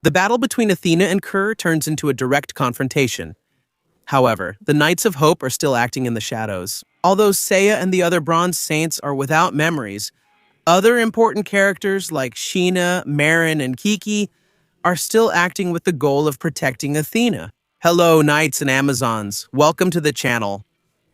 The battle between Athena and Kerr turns into a direct confrontation. However, the Knights of Hope are still acting in the shadows. Although Saya and the other Bronze Saints are without memories, other important characters like Sheena, Marin, and Kiki are still acting with the goal of protecting Athena. Hello, Knights and Amazons. Welcome to the channel.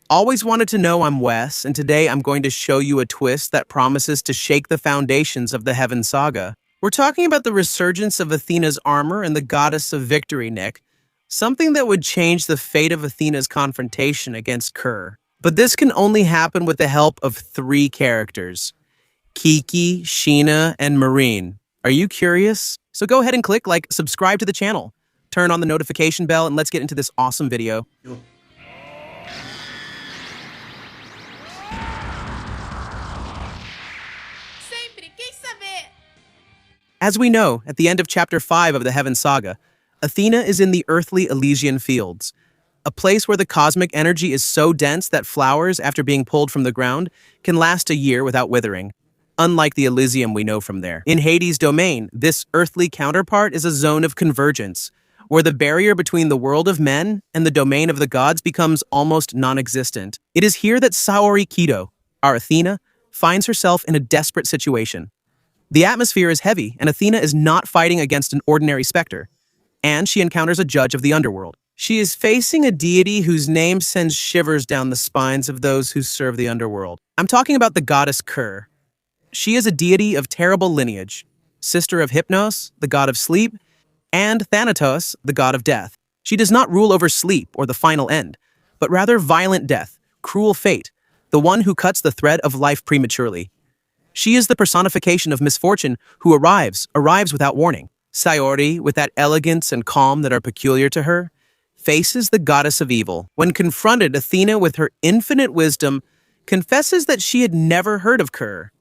Always wanted to know, I'm Wes, and today I'm going to show you a twist that promises to shake the foundations of the Heaven Saga. We're talking about the resurgence of Athena's armor and the Goddess of Victory, Nick. Something that would change the fate of Athena's confrontation against Kerr. But this can only happen with the help of 3 characters: Kiki, Sheena, and Marin. Are you curious? So go ahead and click like, subscribe to the channel, turn on the notification bell, and let's get into this awesome video. As we know, at the end of Chapter 5 of the Heaven Saga, Athena is in the earthly Elysian fields, a place where the cosmic energy is so dense that flowers, after being pulled from the ground, can last a year without withering, unlike the Elysium we know from there. In Hades' domain, this earthly counterpart is a zone of convergence, where the barrier between the world of men and the domain of the gods becomes almost non-existent. It is here that Saori Kido, our Athena, finds herself in a desperate situation. The atmosphere is heavy, and Athena is not fighting against an ordinary specter, and she encounters a judge of the underworld. She is facing a deity whose name sends shivers down the spines of those who serve the underworld. I'm talking about the goddess Kerr. She is a deity of terrible lineage, sister of Hypnos, the god of sleep, and Thanatos, the god of death. She does not rule over sleep or the final end, but rather violent death, cruel fate, the one who cuts the thread of life prematurely. She is the personification of misfortune who arrives without warning. Saori, with that elegance and calm that are peculiar to her, faces the goddess of evil. When confronted, Athena, with her infinite wisdom, confesses that she had never heard of Kerr.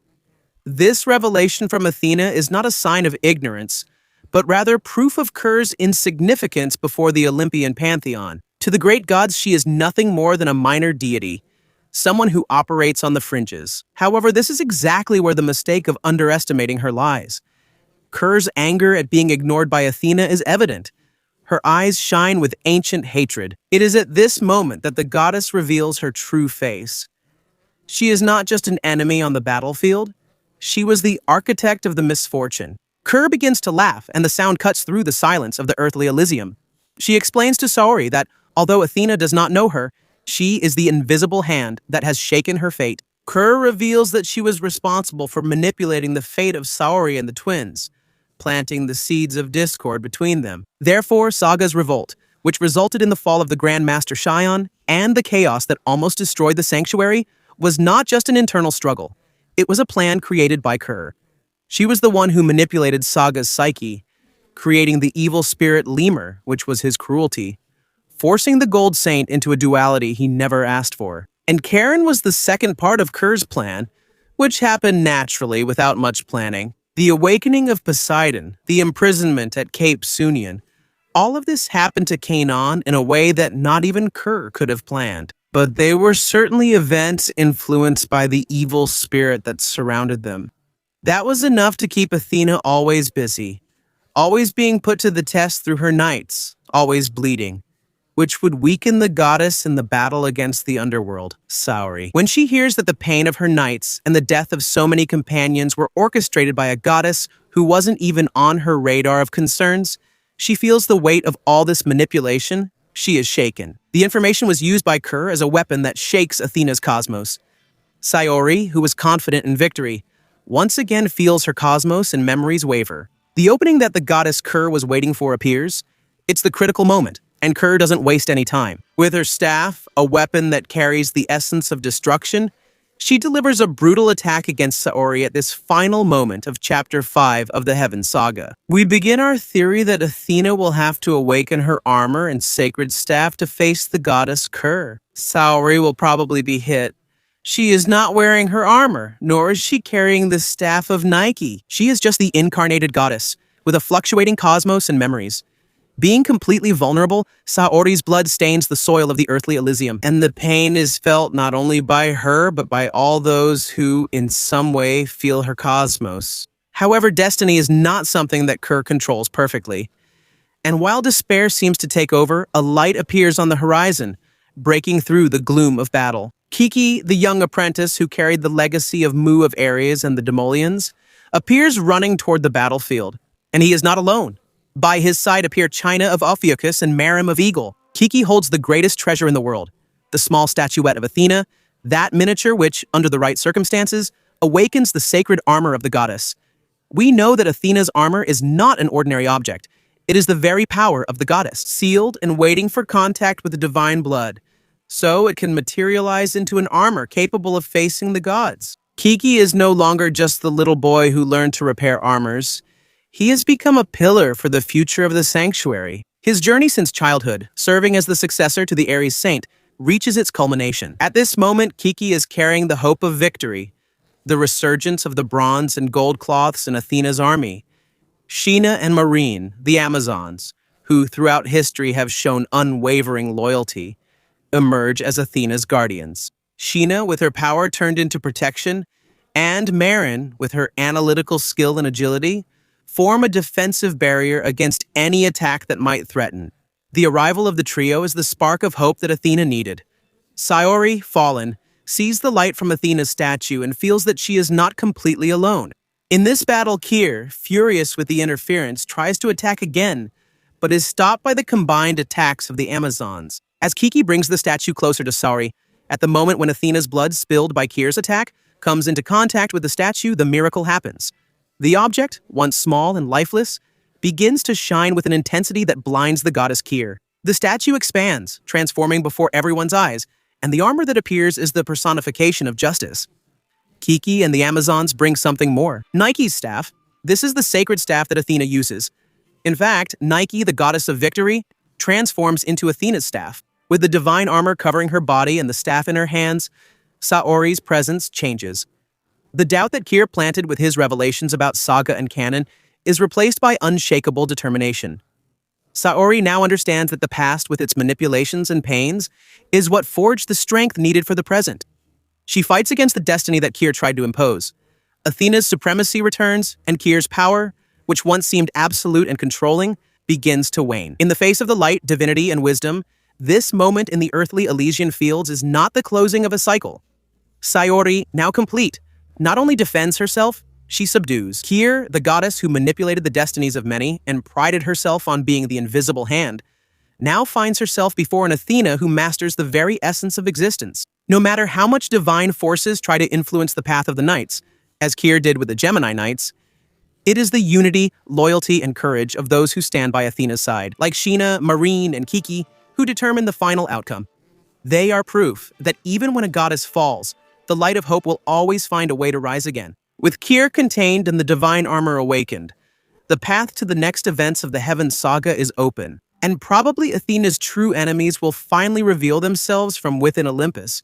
This revelation from Athena is not a sign of ignorance, but rather proof of Kerr's insignificance before the Olympian pantheon. To the great gods, she is nothing more than a minor deity, someone who operates on the fringes. However, this is exactly where the mistake of underestimating her lies. Kerr's anger at being ignored by Athena is evident. Her eyes shine with ancient hatred. It is at this moment that the goddess reveals her true face. She is not just an enemy on the battlefield. She was the architect of the misfortune. Kerr begins to laugh, and the sound cuts through the silence of the earthly Elysium. She explains to Saori that, although Athena does not know her, she is the invisible hand that has shaken her fate. Kerr reveals that she was responsible for manipulating the fate of Saori and the twins, planting the seeds of discord between them. Therefore, Saga's revolt, which resulted in the fall of the Grand Master Shion and the chaos that almost destroyed the sanctuary, was not just an internal struggle. It was a plan created by Kerr. She was the one who manipulated Saga's psyche, creating the evil spirit Lemur, which was his cruelty, forcing the Gold Saint into a duality he never asked for. And Karen was the second part of Kerr's plan, which happened naturally without much planning. The awakening of Poseidon, the imprisonment at Cape Sunion, all of this happened to Canaan in a way that not even Kerr could have planned. But they were certainly events influenced by the evil spirit that surrounded them. That was enough to keep Athena always busy, always being put to the test through her nights, always bleeding, which would weaken the goddess in the battle against the underworld, Saori. When she hears that the pain of her nights and the death of so many companions were orchestrated by a goddess who wasn't even on her radar of concerns, she feels the weight of all this manipulation. She is shaken. The information was used by Kerr as a weapon that shakes Athena's cosmos. Saori, who was confident in victory, once again feels her cosmos and memories waver. The opening that the goddess Kerr was waiting for appears. It's the critical moment, and Kerr doesn't waste any time. With her staff, a weapon that carries the essence of destruction, she delivers a brutal attack against Saori at this final moment of Chapter 5 of the Heaven Saga. We begin our theory that Athena will have to awaken her armor and sacred staff to face the goddess Kerr. Saori will probably be hit. She is not wearing her armor, nor is she carrying the staff of Nike. She is just the incarnated goddess, with a fluctuating cosmos and memories. Being completely vulnerable, Saori's blood stains the soil of the earthly Elysium, and the pain is felt not only by her, but by all those who, in some way, feel her cosmos. However, destiny is not something that Kerr controls perfectly. And while despair seems to take over, a light appears on the horizon, breaking through the gloom of battle. Kiki, the young apprentice who carried the legacy of Mu of Ares and the Demolians, appears running toward the battlefield. And he is not alone. By his side appear China of Ophiuchus and Marin of Eagle. Kiki holds the greatest treasure in the world, the small statuette of Athena, that miniature which, under the right circumstances, awakens the sacred armor of the goddess. We know that Athena's armor is not an ordinary object. It is the very power of the goddess, sealed and waiting for contact with the divine blood. So it can materialize into an armor capable of facing the gods. Kiki is no longer just the little boy who learned to repair armors. He has become a pillar for the future of the sanctuary. His journey since childhood, serving as the successor to the Ares saint, reaches its culmination. At this moment, Kiki is carrying the hope of victory, the resurgence of the bronze and gold cloths in Athena's army. Sheena and Marin, the Amazons, who throughout history have shown unwavering loyalty, emerge as Athena's guardians. Sheena, with her power turned into protection, and Marin, with her analytical skill and agility, form a defensive barrier against any attack that might threaten. The arrival of the trio is the spark of hope that Athena needed. Saori, fallen, sees the light from Athena's statue and feels that she is not completely alone. In this battle, Kerr, furious with the interference, tries to attack again, but is stopped by the combined attacks of the Amazons. As Kiki brings the statue closer to Saori, at the moment when Athena's blood spilled by Kerr's attack comes into contact with the statue, the miracle happens. The object, once small and lifeless, begins to shine with an intensity that blinds the goddess Kerr. The statue expands, transforming before everyone's eyes, and the armor that appears is the personification of justice. Kiki and the Amazons bring something more. Nike's staff. This is the sacred staff that Athena uses. In fact, Nike, the goddess of victory, transforms into Athena's staff. With the divine armor covering her body and the staff in her hands, Saori's presence changes. The doubt that Kerr planted with his revelations about Saga and canon is replaced by unshakable determination. Saori now understands that the past, with its manipulations and pains, is what forged the strength needed for the present. She fights against the destiny that Kerr tried to impose. Athena's supremacy returns, and Kerr's power, which once seemed absolute and controlling, begins to wane. In the face of the light, divinity, and wisdom, this moment in the earthly Elysian fields is not the closing of a cycle. Saori, now complete, not only defends herself, she subdues. Kerr, the goddess who manipulated the destinies of many and prided herself on being the invisible hand, now finds herself before an Athena who masters the very essence of existence. No matter how much divine forces try to influence the path of the knights, as Kerr did with the Gemini Knights, it is the unity, loyalty, and courage of those who stand by Athena's side, like Sheena, Marin, and Kiki, who determine the final outcome. They are proof that even when a goddess falls, the light of hope will always find a way to rise again. With Kerr contained and the divine armor awakened, the path to the next events of the Heaven Saga is open, and probably Athena's true enemies will finally reveal themselves from within Olympus.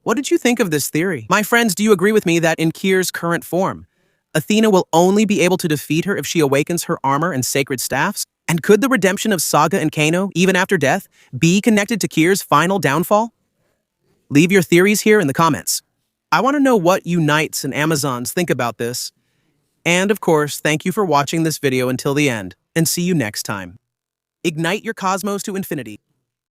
What did you think of this theory? My friends, do you agree with me that in Kerr's current form, Athena will only be able to defeat her if she awakens her armor and sacred staffs? And could the redemption of Saga and Kano, even after death, be connected to Kerr's final downfall? Leave your theories here in the comments. I want to know what you knights and Amazons think about this. And of course, thank you for watching this video until the end, and see you next time. Ignite your cosmos to infinity.